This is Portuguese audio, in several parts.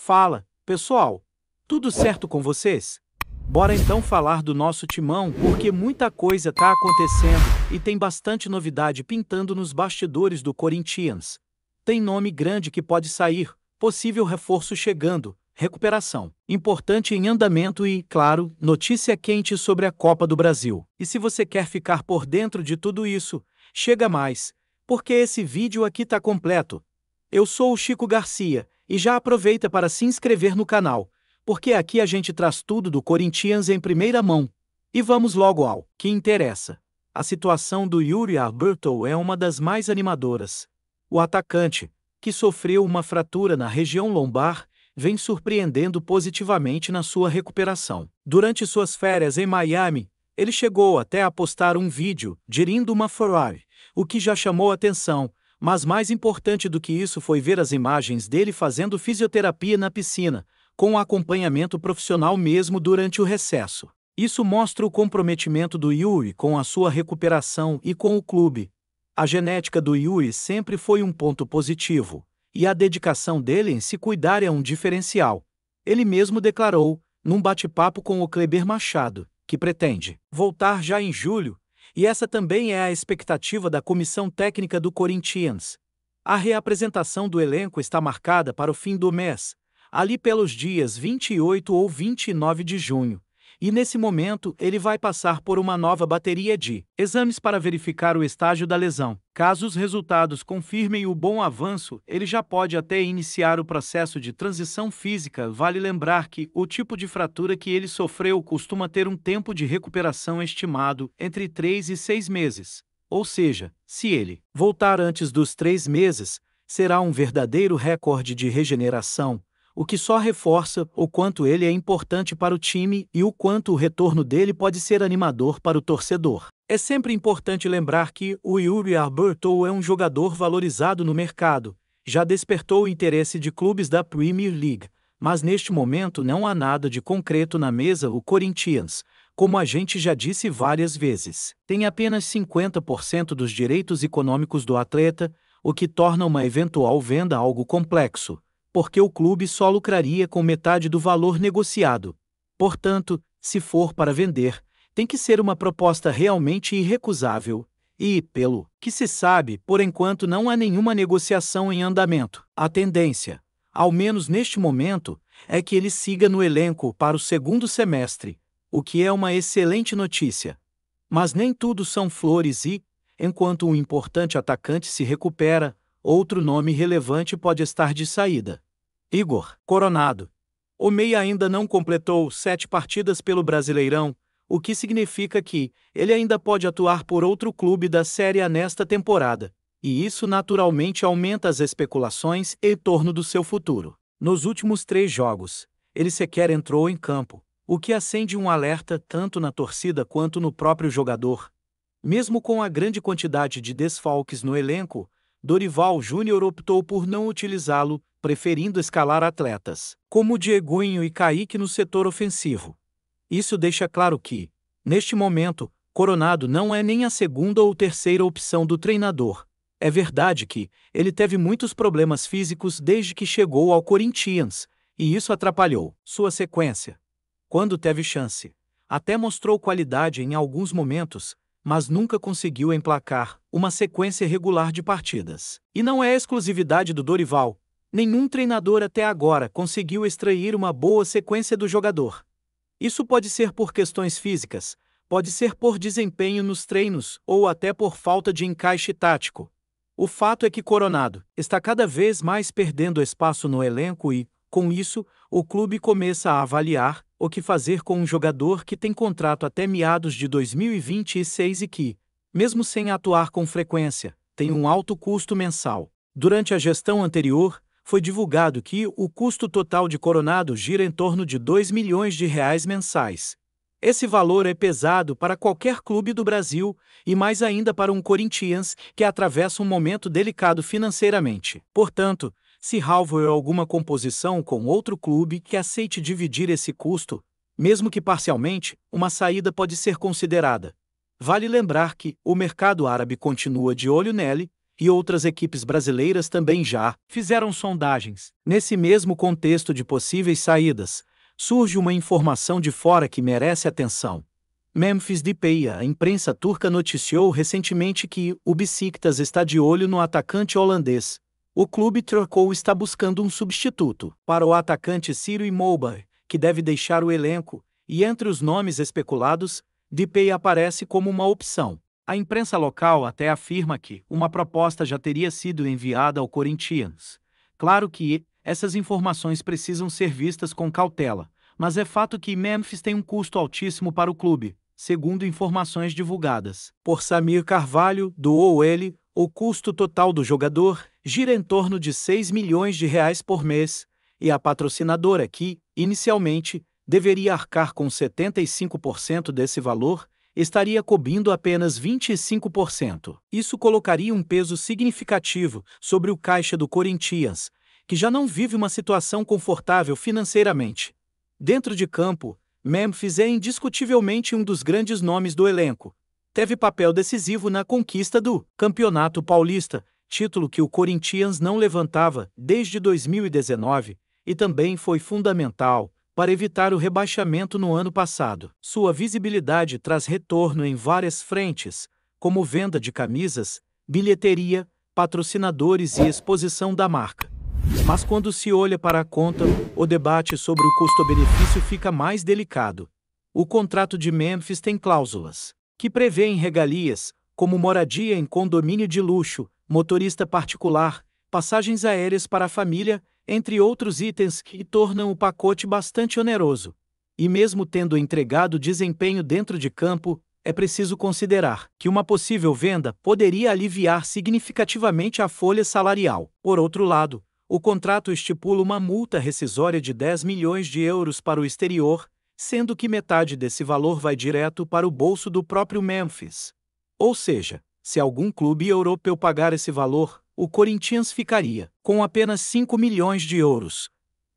Fala, pessoal! Tudo certo com vocês? Bora então falar do nosso timão, porque muita coisa tá acontecendo e tem bastante novidade pintando nos bastidores do Corinthians. Tem nome grande que pode sair, possível reforço chegando, recuperação importante em andamento e, claro, notícia quente sobre a Copa do Brasil. E se você quer ficar por dentro de tudo isso, chega mais, porque esse vídeo aqui tá completo. Eu sou o Chico Garcia, e já aproveita para se inscrever no canal, porque aqui a gente traz tudo do Corinthians em primeira mão. E vamos logo ao que interessa. A situação do Yuri Alberto é uma das mais animadoras. O atacante, que sofreu uma fratura na região lombar, vem surpreendendo positivamente na sua recuperação. Durante suas férias em Miami, ele chegou até a postar um vídeo dirigindo uma Ferrari, o que já chamou atenção, mas mais importante do que isso foi ver as imagens dele fazendo fisioterapia na piscina, com acompanhamento profissional mesmo durante o recesso. Isso mostra o comprometimento do Yuri com a sua recuperação e com o clube. A genética do Yuri sempre foi um ponto positivo, e a dedicação dele em se cuidar é um diferencial. Ele mesmo declarou, num bate-papo com o Kleber Machado, que pretende voltar já em julho, e essa também é a expectativa da comissão técnica do Corinthians. A reapresentação do elenco está marcada para o fim do mês, ali pelos dias 28 ou 29 de junho, e nesse momento ele vai passar por uma nova bateria de exames para verificar o estágio da lesão. Caso os resultados confirmem o bom avanço, ele já pode até iniciar o processo de transição física. Vale lembrar que o tipo de fratura que ele sofreu costuma ter um tempo de recuperação estimado entre 3 e 6 meses. Ou seja, se ele voltar antes dos 3 meses, será um verdadeiro recorde de regeneração, o que só reforça o quanto ele é importante para o time e o quanto o retorno dele pode ser animador para o torcedor. É sempre importante lembrar que o Yuri Alberto é um jogador valorizado no mercado, já despertou o interesse de clubes da Premier League, mas neste momento não há nada de concreto na mesa. O Corinthians, como a gente já disse várias vezes, tem apenas 50% dos direitos econômicos do atleta, o que torna uma eventual venda algo complexo, porque o clube só lucraria com metade do valor negociado. Portanto, se for para vender, tem que ser uma proposta realmente irrecusável. E, pelo que se sabe, por enquanto não há nenhuma negociação em andamento. A tendência, ao menos neste momento, é que ele siga no elenco para o segundo semestre, o que é uma excelente notícia. Mas nem tudo são flores e, enquanto um importante atacante se recupera, outro nome relevante pode estar de saída. Igor Coronado. O meia ainda não completou 7 partidas pelo Brasileirão, o que significa que ele ainda pode atuar por outro clube da Série A nesta temporada, e isso naturalmente aumenta as especulações em torno do seu futuro. Nos últimos 3 jogos, ele sequer entrou em campo, o que acende um alerta tanto na torcida quanto no próprio jogador. Mesmo com a grande quantidade de desfalques no elenco, Dorival Júnior optou por não utilizá-lo, preferindo escalar atletas como Dieguinho e Kaique no setor ofensivo. Isso deixa claro que, neste momento, Coronado não é nem a segunda ou terceira opção do treinador. É verdade que ele teve muitos problemas físicos desde que chegou ao Corinthians, e isso atrapalhou sua sequência. Quando teve chance, até mostrou qualidade em alguns momentos, mas nunca conseguiu emplacar uma sequência regular de partidas. E não é exclusividade do Dorival. Nenhum treinador até agora conseguiu extrair uma boa sequência do jogador. Isso pode ser por questões físicas, pode ser por desempenho nos treinos ou até por falta de encaixe tático. O fato é que Coronado está cada vez mais perdendo espaço no elenco e, com isso, o clube começa a avaliar o que fazer com um jogador que tem contrato até meados de 2026 e que, mesmo sem atuar com frequência, tem um alto custo mensal. Durante a gestão anterior, foi divulgado que o custo total de Coronado gira em torno de R$ 2 milhões mensais. Esse valor é pesado para qualquer clube do Brasil e mais ainda para um Corinthians que atravessa um momento delicado financeiramente. Portanto, se houver alguma composição com outro clube que aceite dividir esse custo, mesmo que parcialmente, uma saída pode ser considerada. Vale lembrar que o mercado árabe continua de olho nele, e outras equipes brasileiras também já fizeram sondagens. Nesse mesmo contexto de possíveis saídas, surge uma informação de fora que merece atenção. Memphis Depay, a imprensa turca noticiou recentemente que o Beşiktaş está de olho no atacante holandês. O clube turco está buscando um substituto para o atacante Ciro Immobile, que deve deixar o elenco, e entre os nomes especulados, Depay aparece como uma opção. A imprensa local até afirma que uma proposta já teria sido enviada ao Corinthians. Claro que essas informações precisam ser vistas com cautela, mas é fato que Memphis tem um custo altíssimo para o clube, segundo informações divulgadas por Samir Carvalho, do OL. O custo total do jogador gira em torno de 6 milhões de reais por mês, e a patrocinadora que, inicialmente, deveria arcar com 75% desse valor, estaria cobrindo apenas 25%. Isso colocaria um peso significativo sobre o caixa do Corinthians, que já não vive uma situação confortável financeiramente. Dentro de campo, Memphis é indiscutivelmente um dos grandes nomes do elenco. Teve papel decisivo na conquista do Campeonato Paulista, título que o Corinthians não levantava desde 2019, e também foi fundamental para evitar o rebaixamento no ano passado. Sua visibilidade traz retorno em várias frentes, como venda de camisas, bilheteria, patrocinadores e exposição da marca. Mas quando se olha para a conta, o debate sobre o custo-benefício fica mais delicado. O contrato de Memphis tem cláusulas que prevêem regalias, como moradia em condomínio de luxo, motorista particular, passagens aéreas para a família, entre outros itens que tornam o pacote bastante oneroso. E mesmo tendo entregado desempenho dentro de campo, é preciso considerar que uma possível venda poderia aliviar significativamente a folha salarial. Por outro lado, o contrato estipula uma multa rescisória de 10 milhões de euros para o exterior, sendo que metade desse valor vai direto para o bolso do próprio Memphis. Ou seja, se algum clube europeu pagar esse valor, o Corinthians ficaria com apenas 5 milhões de euros.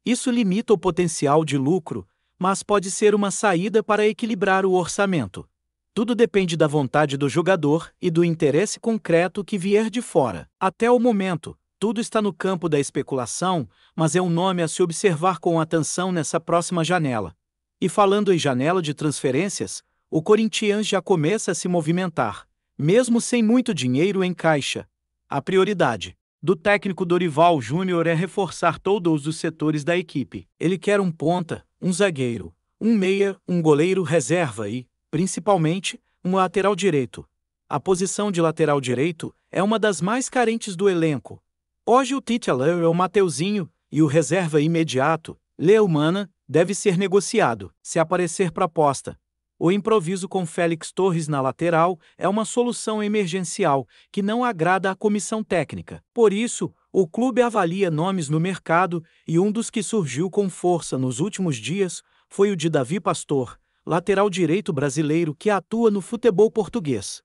Isso limita o potencial de lucro, mas pode ser uma saída para equilibrar o orçamento. Tudo depende da vontade do jogador e do interesse concreto que vier de fora. Até o momento, tudo está no campo da especulação, mas é um nome a se observar com atenção nessa próxima janela. E falando em janela de transferências, o Corinthians já começa a se movimentar, mesmo sem muito dinheiro em caixa. A prioridade do técnico Dorival Júnior é reforçar todos os setores da equipe. Ele quer um ponta, um zagueiro, um meia, um goleiro reserva e, principalmente, um lateral direito. A posição de lateral direito é uma das mais carentes do elenco. Hoje o titular é o Mateuzinho e o reserva imediato, Leumana, deve ser negociado, se aparecer proposta. O improviso com Félix Torres na lateral é uma solução emergencial que não agrada à comissão técnica. Por isso, o clube avalia nomes no mercado e um dos que surgiu com força nos últimos dias foi o de Davi Pastor, lateral direito brasileiro que atua no futebol português.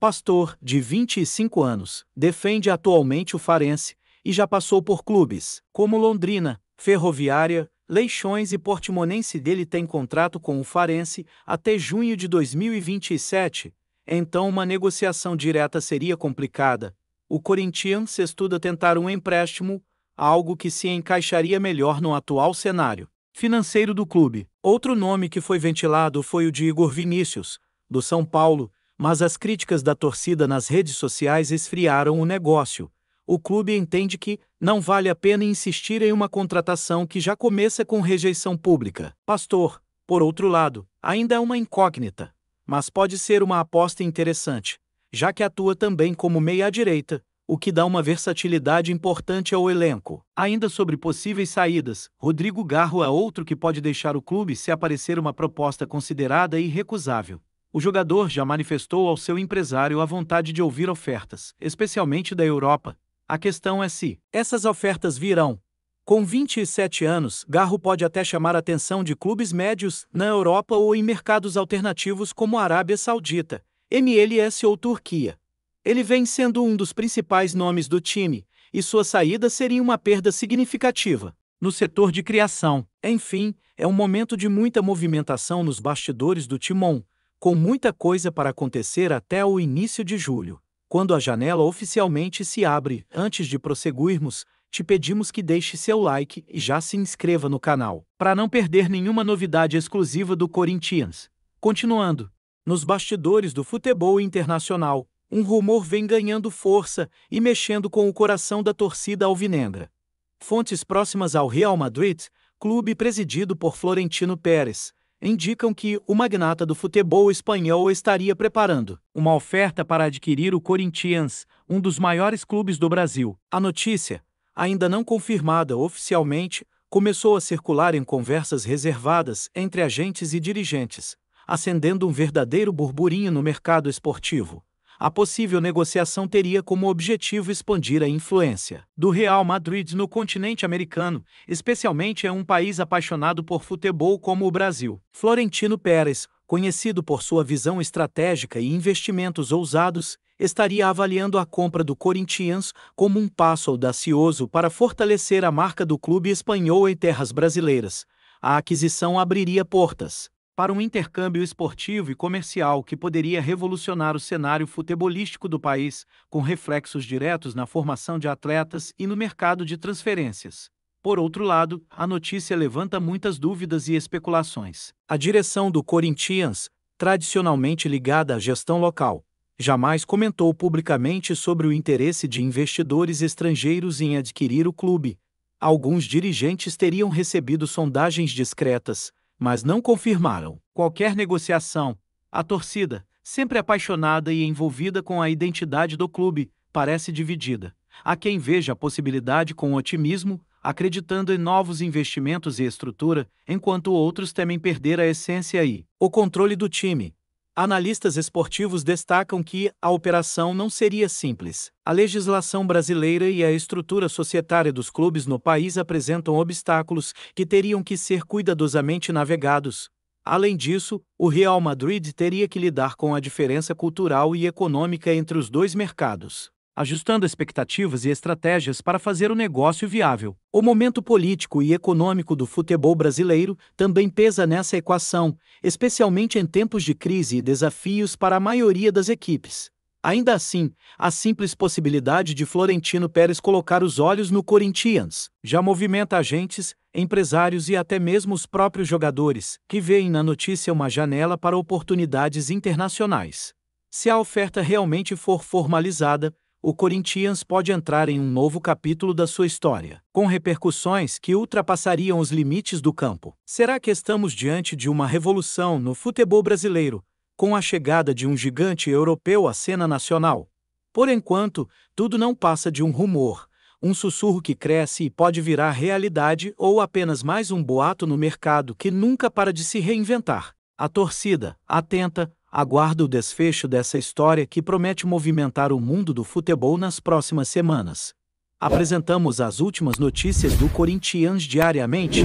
Pastor, de 25 anos, defende atualmente o Farense e já passou por clubes como Londrina, Ferroviária, Leixões e Portimonense. Dele tem contrato com o Farense até junho de 2027, então uma negociação direta seria complicada. O Corinthians estuda tentar um empréstimo, algo que se encaixaria melhor no atual cenário financeiro do clube. Outro nome que foi ventilado foi o de Igor Vinícius, do São Paulo, mas as críticas da torcida nas redes sociais esfriaram o negócio. O clube entende que não vale a pena insistir em uma contratação que já começa com rejeição pública. Pastor, por outro lado, ainda é uma incógnita, mas pode ser uma aposta interessante, já que atua também como meia-direita, o que dá uma versatilidade importante ao elenco. Ainda sobre possíveis saídas, Rodrigo Garro é outro que pode deixar o clube se aparecer uma proposta considerada irrecusável. O jogador já manifestou ao seu empresário a vontade de ouvir ofertas, especialmente da Europa. A questão é se essas ofertas virão. Com 27 anos, Garro pode até chamar a atenção de clubes médios na Europa ou em mercados alternativos como a Arábia Saudita, MLS ou Turquia. Ele vem sendo um dos principais nomes do time, e sua saída seria uma perda significativa no setor de criação. Enfim, é um momento de muita movimentação nos bastidores do Timão, com muita coisa para acontecer até o início de julho. quando a janela oficialmente se abre. Antes de prosseguirmos, te pedimos que deixe seu like e já se inscreva no canal, para não perder nenhuma novidade exclusiva do Corinthians. Continuando, nos bastidores do futebol internacional, um rumor vem ganhando força e mexendo com o coração da torcida alvinegra. Fontes próximas ao Real Madrid, clube presidido por Florentino Pérez, indicam que o magnata do futebol espanhol estaria preparando uma oferta para adquirir o Corinthians, um dos maiores clubes do Brasil. A notícia, ainda não confirmada oficialmente, começou a circular em conversas reservadas entre agentes e dirigentes, acendendo um verdadeiro burburinho no mercado esportivo. A possível negociação teria como objetivo expandir a influência do Real Madrid no continente americano, especialmente em um país apaixonado por futebol como o Brasil. Florentino Pérez, conhecido por sua visão estratégica e investimentos ousados, estaria avaliando a compra do Corinthians como um passo audacioso para fortalecer a marca do clube espanhol em terras brasileiras. A aquisição abriria portas para um intercâmbio esportivo e comercial que poderia revolucionar o cenário futebolístico do país, com reflexos diretos na formação de atletas e no mercado de transferências. Por outro lado, a notícia levanta muitas dúvidas e especulações. A direção do Corinthians, tradicionalmente ligada à gestão local, jamais comentou publicamente sobre o interesse de investidores estrangeiros em adquirir o clube. Alguns dirigentes teriam recebido sondagens discretas, mas não confirmaram qualquer negociação. A torcida, sempre apaixonada e envolvida com a identidade do clube, parece dividida. Há quem veja a possibilidade com otimismo, acreditando em novos investimentos e estrutura, enquanto outros temem perder a essência e o controle do time. Analistas esportivos destacam que a operação não seria simples. A legislação brasileira e a estrutura societária dos clubes no país apresentam obstáculos que teriam que ser cuidadosamente navegados. Além disso, o Real Madrid teria que lidar com a diferença cultural e econômica entre os dois mercados, ajustando expectativas e estratégias para fazer o negócio viável. O momento político e econômico do futebol brasileiro também pesa nessa equação, especialmente em tempos de crise e desafios para a maioria das equipes. Ainda assim, a simples possibilidade de Florentino Pérez colocar os olhos no Corinthians já movimenta agentes, empresários e até mesmo os próprios jogadores, que veem na notícia uma janela para oportunidades internacionais. Se a oferta realmente for formalizada, o Corinthians pode entrar em um novo capítulo da sua história, com repercussões que ultrapassariam os limites do campo. Será que estamos diante de uma revolução no futebol brasileiro, com a chegada de um gigante europeu à cena nacional? Por enquanto, tudo não passa de um rumor, um sussurro que cresce e pode virar realidade ou apenas mais um boato no mercado que nunca para de se reinventar. A torcida, atenta, aguarda o desfecho dessa história que promete movimentar o mundo do futebol nas próximas semanas. Apresentamos as últimas notícias do Corinthians diariamente.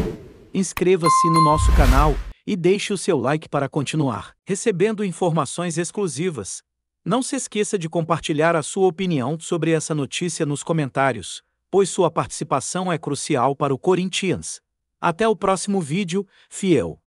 Inscreva-se no nosso canal e deixe o seu like para continuar recebendo informações exclusivas. Não se esqueça de compartilhar a sua opinião sobre essa notícia nos comentários, pois sua participação é crucial para o Corinthians. Até o próximo vídeo, fiel.